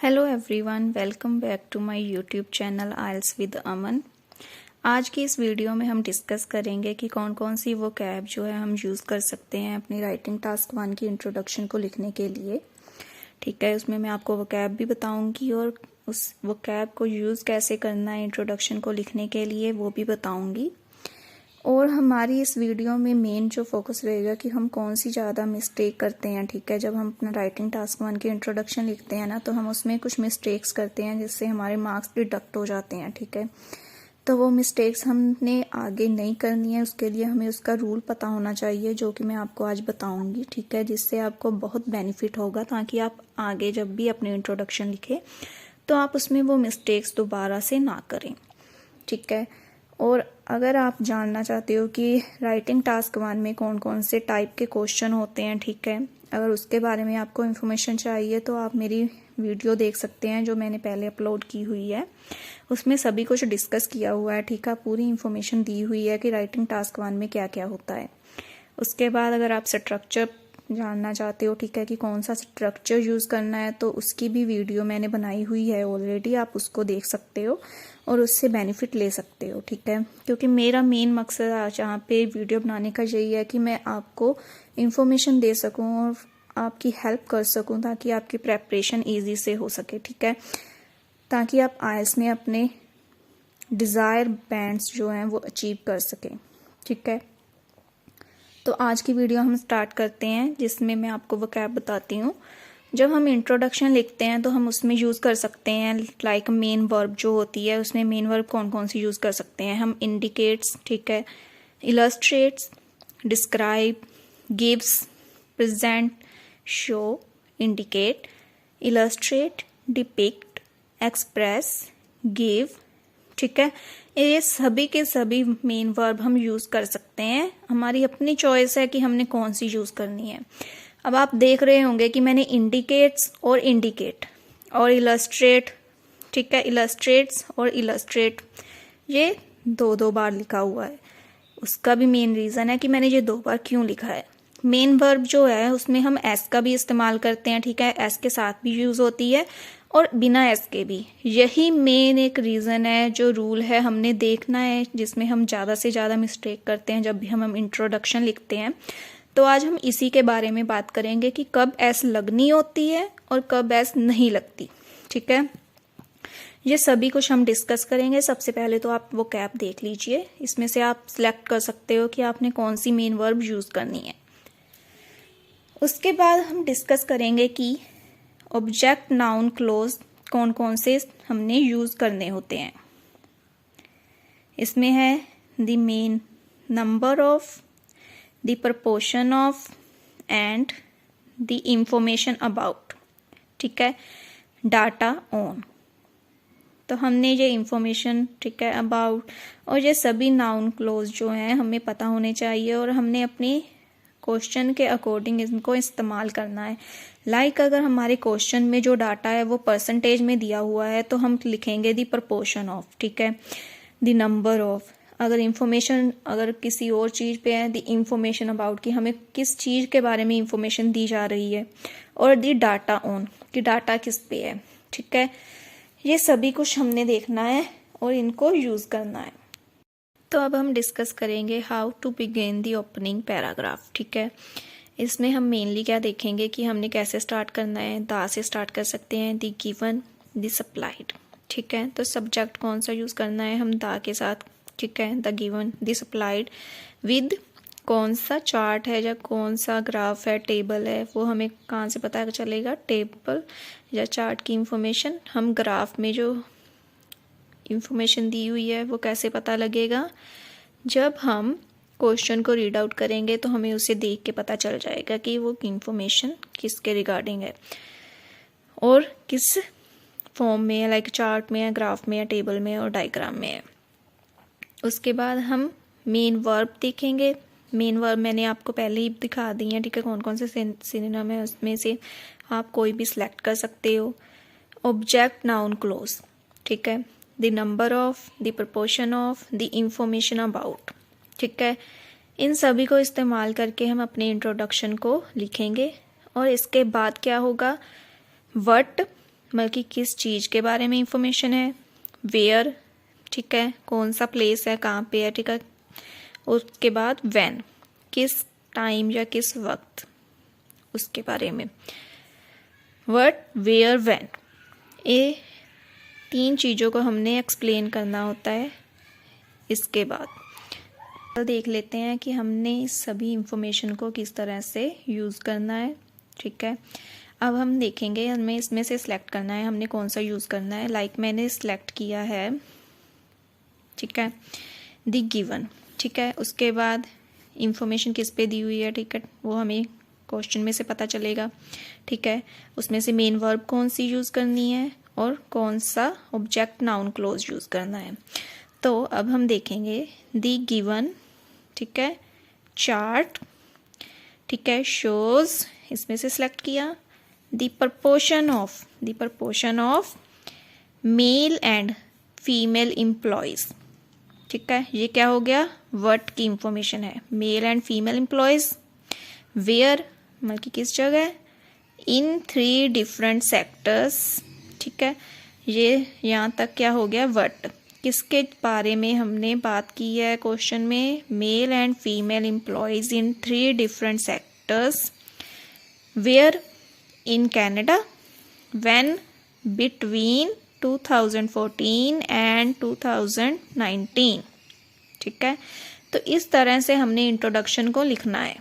Hello everyone, welcome back to my YouTube channel IELTS with Aman. आज की इस video में हम डिस्कस करेंगे कि कौन कौन सी वो कैब जो है हम यूज़ कर सकते हैं अपनी राइटिंग टास्क 1 की इंट्रोडक्शन को लिखने के लिए। ठीक है, उसमें मैं आपको वो कैब भी बताऊंगी और उस वो कैब को यूज़ कैसे करना है इंट्रोडक्शन को लिखने के लिए वो भी बताऊंगी। और हमारी इस वीडियो में मेन जो फोकस रहेगा कि हम कौन सी ज़्यादा मिस्टेक करते हैं। ठीक है, जब हम अपना राइटिंग टास्क 1 की इंट्रोडक्शन लिखते हैं ना, तो हम उसमें कुछ मिस्टेक्स करते हैं जिससे हमारे मार्क्स डिडक्ट हो जाते हैं। ठीक है, तो वो मिस्टेक्स हमने आगे नहीं करनी है, उसके लिए हमें उसका रूल पता होना चाहिए जो कि मैं आपको आज बताऊंगी। ठीक है, जिससे आपको बहुत बेनिफिट होगा ताकि आप आगे जब भी अपनी इंट्रोडक्शन लिखें तो आप उसमें वो मिस्टेक्स दोबारा से ना करें। ठीक है, और अगर आप जानना चाहते हो कि राइटिंग टास्क 1 में कौन कौन से टाइप के क्वेश्चन होते हैं, ठीक है, अगर उसके बारे में आपको इन्फॉर्मेशन चाहिए तो आप मेरी वीडियो देख सकते हैं जो मैंने पहले अपलोड की हुई है। उसमें सभी कुछ डिस्कस किया हुआ है। ठीक है, पूरी इन्फॉर्मेशन दी हुई है कि राइटिंग टास्क 1 में क्या क्या होता है। उसके बाद अगर आप स्ट्रक्चर जानना चाहते हो, ठीक है, कि कौन सा स्ट्रक्चर यूज़ करना है, तो उसकी भी वीडियो मैंने बनाई हुई है ऑलरेडी, आप उसको देख सकते हो और उससे बेनिफिट ले सकते हो। ठीक है, क्योंकि मेरा मेन मकसद आज यहाँ पे वीडियो बनाने का यही है कि मैं आपको इन्फॉर्मेशन दे सकूँ और आपकी हेल्प कर सकूँ ताकि आपकी प्रेपरेशन ईजी से हो सके। ठीक है, ताकि आप आइल्स में अपने डिज़ायर बैंड्स जो हैं वो अचीव कर सकें। ठीक है, तो आज की वीडियो हम स्टार्ट करते हैं जिसमें मैं आपको वोकैब बताती हूँ। जब हम इंट्रोडक्शन लिखते हैं तो हम उसमें यूज़ कर सकते हैं लाइक मेन वर्ब जो होती है, उसमें मेन वर्ब कौन कौन सी यूज़ कर सकते हैं हम। इंडिकेट्स, ठीक है, illustrates, describe, gives, present, show, indicate, illustrate, depict, express, give. ठीक है, ये सभी के सभी मेन वर्ब हम यूज़ कर सकते हैं। हमारी अपनी चॉइस है कि हमने कौन सी यूज़ करनी है। अब आप देख रहे होंगे कि मैंने इंडिकेट्स और इंडिकेट और इलस्ट्रेट, ठीक है, इलस्ट्रेट्स और इलस्ट्रेट ये दो दो बार लिखा हुआ है। उसका भी मेन रीज़न है कि मैंने ये 2 बार क्यों लिखा है। मेन वर्ब जो है उसमें हम एस का भी इस्तेमाल करते हैं। ठीक है, एस के साथ भी यूज़ होती है और बिना एस के भी। यही मेन एक रीज़न है, जो रूल है हमने देखना है, जिसमें हम ज़्यादा से ज़्यादा मिस्टेक करते हैं जब भी हम इंट्रोडक्शन लिखते हैं। तो आज हम इसी के बारे में बात करेंगे कि कब एस लगनी होती है और कब एस नहीं लगती। ठीक है, ये सभी कुछ हम डिस्कस करेंगे। सबसे पहले तो आप वो कैप देख लीजिए, इसमें से आप सिलेक्ट कर सकते हो कि आपने कौन सी मेन वर्ब यूज़ करनी है। उसके बाद हम डिस्कस करेंगे कि ऑब्जेक्ट नाउन क्लोज कौन कौन से हमने यूज़ करने होते हैं। इसमें है the main, number of, the proportion of and the information about. ठीक है, डाटा ऑन। तो हमने ये इंफॉर्मेशन, ठीक है, अबाउट और ये सभी नाउन क्लोज जो हैं हमें पता होने चाहिए और हमने अपनी क्वेश्चन के अकॉर्डिंग इनको इस्तेमाल करना है। लाइक अगर हमारे क्वेश्चन में जो डाटा है वो परसेंटेज में दिया हुआ है तो हम लिखेंगे द प्रपोर्शन ऑफ, ठीक है, द नंबर ऑफ। अगर इंफॉर्मेशन अगर किसी और चीज़ पे है, द इंफॉर्मेशन अबाउट कि हमें किस चीज़ के बारे में इंफॉर्मेशन दी जा रही है, और द डाटा ऑन कि डाटा किस पे है। ठीक है, ये सभी कुछ हमने देखना है और इनको यूज़ करना है। तो अब हम डिस्कस करेंगे how to begin the opening paragraph. ठीक है, इसमें हम मेनली क्या देखेंगे कि हमने कैसे स्टार्ट करना है। द से स्टार्ट कर सकते हैं, द गिवन, द सप्लाइड। ठीक है, तो सब्जेक्ट कौन सा यूज़ करना है हम द के साथ। ठीक है, the given, the supplied, with कौन सा चार्ट है या कौन सा ग्राफ है, टेबल है, वो हमें कहाँ से पता चलेगा। टेबल या चार्ट की इंफॉर्मेशन हम ग्राफ में जो इंफॉर्मेशन दी हुई है वो कैसे पता लगेगा, जब हम क्वेश्चन को रीड आउट करेंगे तो हमें उसे देख के पता चल जाएगा कि वो इंफॉर्मेशन किसके रिगार्डिंग है और किस फॉर्म में है, लाइक चार्ट में है, ग्राफ में है, टेबल में और डायग्राम में है। उसके बाद हम मेन वर्ब देखेंगे। मेन वर्ब मैंने आपको पहले ही दिखा दी है। ठीक है, कौन कौन से सिनोनिम है उसमें से आप कोई भी सिलेक्ट कर सकते हो। ऑब्जेक्ट नाउन क्लोज, ठीक है, the number of, the proportion of, the information about. ठीक है, इन सभी को इस्तेमाल करके हम अपने इंट्रोडक्शन को लिखेंगे। और इसके बाद क्या होगा, व्हाट, बल्कि किस चीज़ के बारे में इंफॉर्मेशन है। वेयर, ठीक है, कौन सा प्लेस है, कहाँ पे है, ठीक है। उसके बाद व्हेन, किस टाइम या किस वक्त, उसके बारे में। व्हाट, वेयर, व्हेन, ये 3 चीज़ों को हमने एक्सप्लेन करना होता है। इसके बाद देख लेते हैं कि हमने इस सभी इंफॉर्मेशन को किस तरह से यूज़ करना है, ठीक है। अब हम देखेंगे, हमें इसमें से सिलेक्ट करना है हमने कौन सा यूज़ करना है। लाइक मैंने सिलेक्ट किया है, ठीक है, द गिवन, ठीक है। उसके बाद इंफॉर्मेशन किस पे दी हुई है, ठीक है, वो हमें क्वेश्चन में से पता चलेगा, ठीक है। उसमें से मेन वर्ब कौन सी यूज़ करनी है और कौन सा ऑब्जेक्ट नाउन क्लोज यूज़ करना है। तो अब हम देखेंगे द गिवन, ठीक है, चार्ट, ठीक है, शोज, इसमें से सिलेक्ट किया। The proportion of male and female employees, ठीक है, ये क्या हो गया, वर्ड की इंफॉर्मेशन है। Male and female employees, where मतलब कि किस जगह, इन 3 डिफरेंट सेक्टर्स, ठीक है। ये यहाँ तक क्या हो गया, वर्ड किसके बारे में हमने बात की है क्वेश्चन में, male and female employees in 3 different sectors. Where, in Canada, when, between 2014 and 2019, ठीक है। तो इस तरह से हमने इंट्रोडक्शन को लिखना है।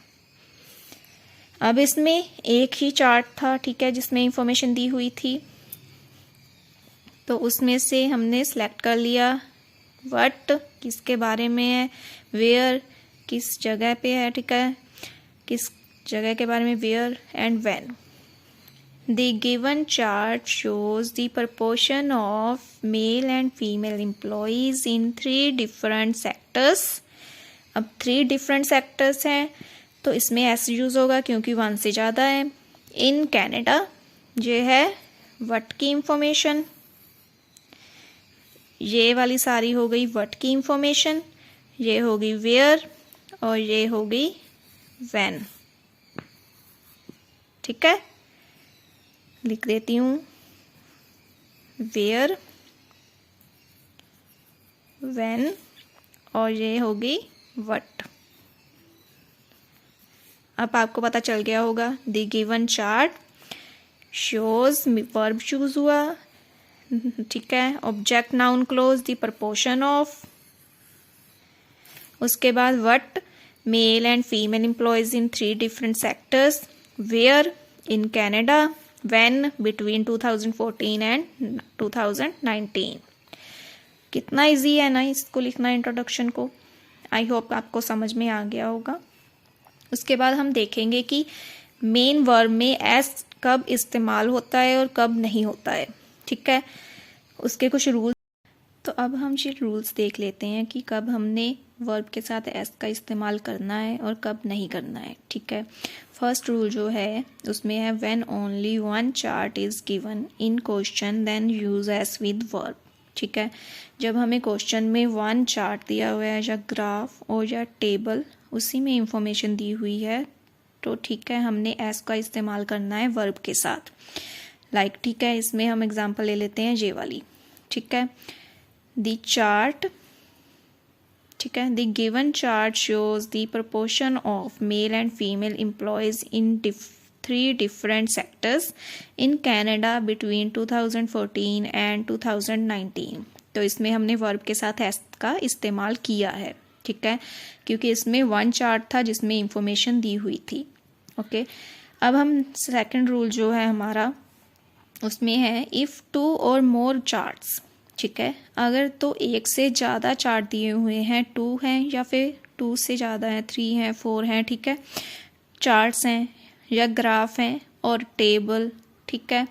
अब इसमें एक ही चार्ट था, ठीक है, जिसमें इंफॉर्मेशन दी हुई थी, तो उसमें से हमने सेलेक्ट कर लिया। व्हाट किसके बारे में है, वेयर किस जगह पे है, ठीक है, किस जगह के बारे में, where, and when. The given chart shows the proportion of male and female employees in 3 different sectors. अब 3 different sectors हैं तो इसमें S यूज़ होगा क्योंकि 1 से ज़्यादा है। In Canada ये है what की इंफॉर्मेशन, ये वाली सारी हो गई what की इंफॉर्मेशन, ये होगी where और ये होगी when, ठीक है। लिख देती हूँ वेयर, व्हेन और ये होगी व्हाट। अब आपको पता चल गया होगा the given chart shows, verb choose हुआ, ठीक है, object noun close, the proportion of, उसके बाद what, male and female employees in 3 different sectors, where, in Canada, when, between 2014 and 2019। कितना इजी है ना इसको लिखना, इंट्रोडक्शन को। आई होप आपको समझ में आ गया होगा। उसके बाद हम देखेंगे कि मेन वर्ब में एस कब इस्तेमाल होता है और कब नहीं होता है, ठीक है, उसके कुछ रूल। तो अब हम ये रूल्स देख लेते हैं कि कब हमने वर्ब के साथ एस का इस्तेमाल करना है और कब नहीं करना है, ठीक है। फर्स्ट रूल जो है उसमें है when only 1 chart is given in question then use s with verb, ठीक है। जब हमें क्वेश्चन में 1 चार्ट दिया हुआ है या ग्राफ और या टेबल, उसी में इंफॉर्मेशन दी हुई है, तो ठीक है, हमने एस का इस्तेमाल करना है वर्ब के साथ। लाइक ठीक है, इसमें हम एग्जांपल ले लेते हैं ये वाली, ठीक है। द चार्ट, ठीक है, the given chart shows the proportion of male and female employees in 3 different sectors in Canada between 2014 and 2019। तो इसमें हमने वर्ब के साथ एस का इस्तेमाल किया है, ठीक है, क्योंकि इसमें 1 चार्ट था जिसमें इंफॉर्मेशन दी हुई थी। ओके, अब हम सेकंड रूल जो है हमारा उसमें है इफ़ 2 और मोर चार्ट्स, ठीक है, अगर तो एक से ज़्यादा चार्ट दिए हुए हैं, 2 हैं या फिर 2 से ज़्यादा हैं, 3 हैं, 4 हैं, ठीक है, चार्ट्स हैं या ग्राफ हैं और टेबल, ठीक है,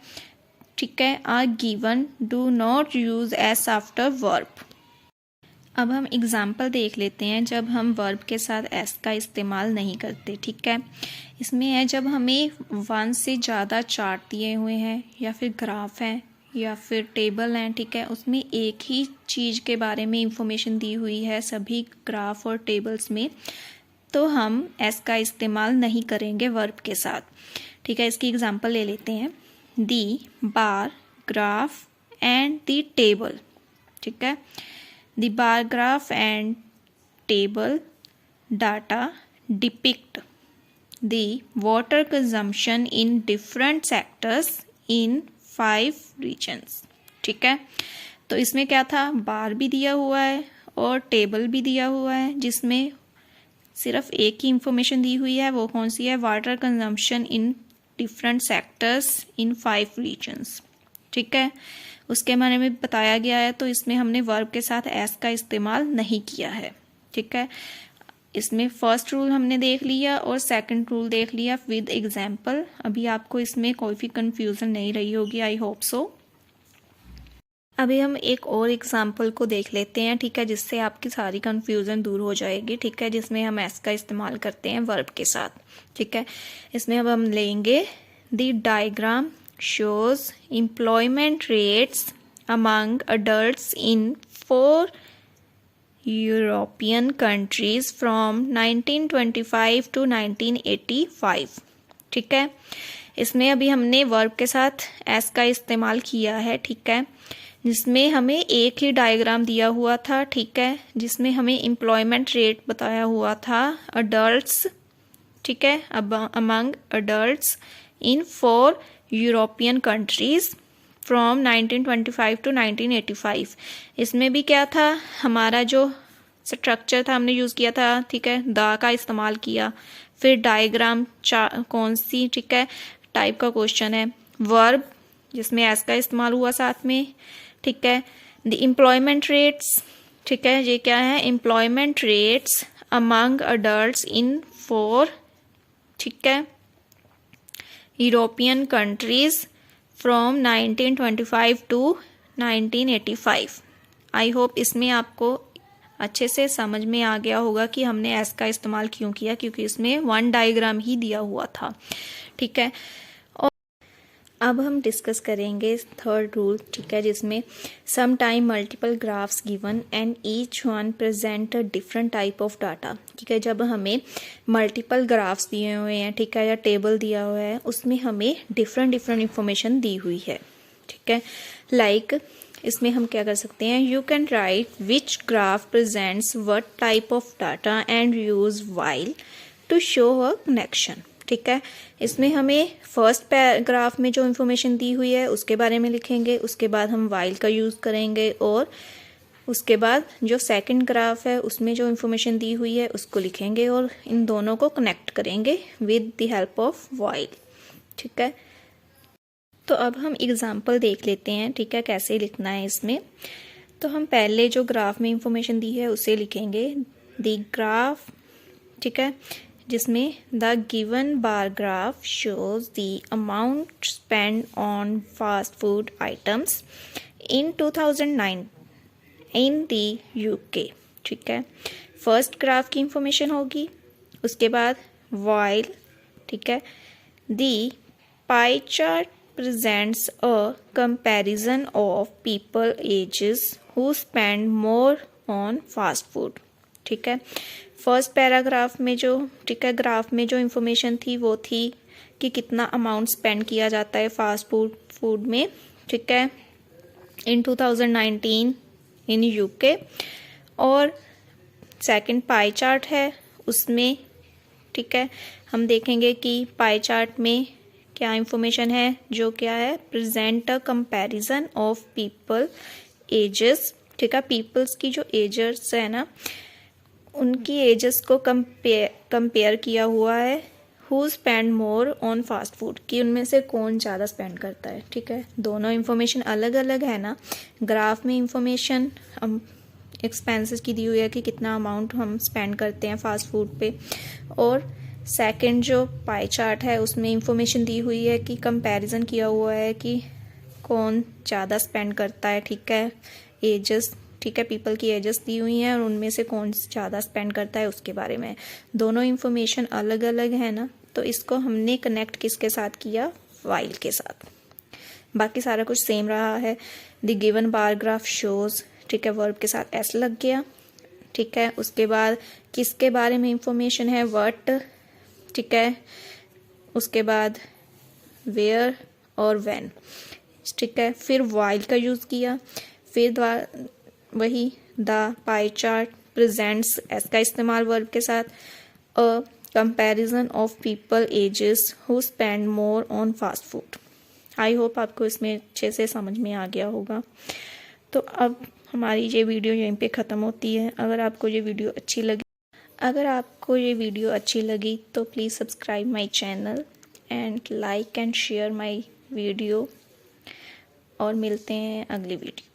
ठीक है, are given, do not use s after verb. अब हम एग्जाम्पल देख लेते हैं जब हम वर्ब के साथ एस का इस्तेमाल नहीं करते, ठीक है। इसमें है जब हमें 1 से ज़्यादा चार्ट दिए हुए हैं या फिर ग्राफ हैं या फिर टेबल हैं, ठीक है, उसमें एक ही चीज़ के बारे में इंफॉर्मेशन दी हुई है सभी ग्राफ और टेबल्स में, तो हम एस का इस्तेमाल नहीं करेंगे वर्ब के साथ, ठीक है। इसकी एग्जांपल ले लेते हैं। The bar graph and the table, ठीक है। The bar graph and table data depict the water consumption in different sectors in 5 regions, ठीक है। तो इसमें क्या था, बार भी दिया हुआ है और टेबल भी दिया हुआ है, जिसमें सिर्फ एक ही इंफॉर्मेशन दी हुई है। वो कौन सी है, water consumption in different sectors in 5 regions, ठीक है। उसके बारे में बताया गया है, तो इसमें हमने वर्ब के साथ एस का इस्तेमाल नहीं किया है, ठीक है। इसमें फर्स्ट रूल हमने देख लिया और सेकंड रूल देख लिया विद एग्जाम्पल। अभी आपको इसमें कोई भी कंफ्यूजन नहीं रही होगी, आई होप सो। अभी हम एक और एग्जाम्पल को देख लेते हैं, ठीक है, जिससे आपकी सारी कंफ्यूजन दूर हो जाएगी, ठीक है, जिसमें हम एस का इस्तेमाल करते हैं वर्ब के साथ, ठीक है। इसमें अब हम लेंगे the diagram shows employment rates among adults in 4 European countries from 1925 to 1985, ठीक है। इसमें अभी हमने वर्ब के साथ एस का इस्तेमाल किया है, ठीक है, जिसमें हमें एक ही डायग्राम दिया हुआ था, ठीक है, जिसमें हमें एम्प्लॉयमेंट रेट बताया हुआ था अडल्ट्स, ठीक है, among adults in 4 European countries from 1925 to 1985। इसमें भी क्या था, हमारा जो स्ट्रक्चर था हमने यूज़ किया था, ठीक है, द का इस्तेमाल किया, फिर डायग्राम कौन सी, ठीक है, टाइप का क्वेश्चन है, वर्ब जिसमें एस का इस्तेमाल हुआ साथ में, ठीक है, द एम्प्लॉयमेंट रेट्स, ठीक है, ये क्या है, employment rates among adults in 4, ठीक है, European countries from 1925 to 1985। I hope इसमें आपको अच्छे से समझ में आ गया होगा कि हमने एस का इस्तेमाल क्यों किया, क्योंकि इसमें 1 डायग्राम ही दिया हुआ था, ठीक है। और अब हम डिस्कस करेंगे थर्ड रूल, ठीक है, जिसमें some time multiple graphs given and each one present a different type of data, ठीक है। जब हमें मल्टीपल ग्राफ्स दिए हुए हैं, ठीक है, या टेबल दिया हुआ है, उसमें हमें डिफरेंट इंफॉर्मेशन दी हुई है, ठीक है। लाइक इसमें हम क्या कर सकते हैं, you can write which graph presents what type of data and use while to show a connection, ठीक है। इसमें हमें फर्स्ट पैराग्राफ में जो इन्फॉर्मेशन दी हुई है उसके बारे में लिखेंगे, उसके बाद हम व्हाइल का यूज़ करेंगे, और उसके बाद जो सेकंड ग्राफ है उसमें जो इन्फॉर्मेशन दी हुई है उसको लिखेंगे, और इन दोनों को कनेक्ट करेंगे with the help of while, ठीक है। तो अब हम एग्जाम्पल देख लेते हैं, ठीक है, कैसे लिखना है इसमें। तो हम पहले जो ग्राफ में इंफॉर्मेशन दी है उसे लिखेंगे द ग्राफ, ठीक है, जिसमें the given bar graph shows the amount spend on fast food items in 2009 in the UK, ठीक है। फर्स्ट ग्राफ की इंफॉर्मेशन होगी, उसके बाद व्हाइल, ठीक है, the pie chart presents a comparison of people ages who spend more on fast food, ठीक है। फर्स्ट पैराग्राफ में जो, ठीक है, ग्राफ में जो इंफॉर्मेशन थी वो थी कि कितना अमाउंट स्पेंड किया जाता है फास्ट फूड में, ठीक है, इन 2019 इन यूके। और सेकंड पाई चार्ट है उसमें, ठीक है, हम देखेंगे कि पाई चार्ट में क्या इंफॉर्मेशन है, जो क्या है, present a comparison of people ages, ठीक है, पीपल्स की जो एजर्स है ना, उनकी एजेस को कंपेयर किया हुआ है who spend more on fast food, कि उनमें से कौन ज़्यादा स्पेंड करता है, ठीक है। दोनों इंफॉर्मेशन अलग अलग है ना, ग्राफ में इंफॉर्मेशन एक्सपेंसेस की दी हुई है कि कितना अमाउंट हम स्पेंड करते हैं फास्ट फूड पे, और सेकंड जो पाई चार्ट है उसमें इंफॉर्मेशन दी हुई है कि कंपैरिजन किया हुआ है कि कौन ज़्यादा स्पेंड करता है, ठीक है, एजेस, ठीक है, पीपल की एजेस दी हुई हैं और उनमें से कौन ज़्यादा स्पेंड करता है उसके बारे में। दोनों इंफॉर्मेशन अलग अलग है ना, तो इसको हमने कनेक्ट किसके साथ किया, व्हाइल के साथ। बाकी सारा कुछ सेम रहा है। The given bar graph shows, ठीक है, वर्ब के साथ एस लग गया, ठीक है। उसके बाद किसके बारे में इंफॉर्मेशन है, व्हाट, ठीक है, उसके बाद वेयर और व्हेन, ठीक है। फिर वाइल का यूज़ किया, फिर वही the pie chart presents s का इस्तेमाल वर्ब के साथ, a comparison of people ages who spend more on fast food. I hope आपको इसमें अच्छे से समझ में आ गया होगा। तो अब हमारी ये वीडियो यहीं पे ख़त्म होती है। अगर आपको ये वीडियो अच्छी लगी तो please subscribe my channel and like and share my video, और मिलते हैं अगली वीडियो।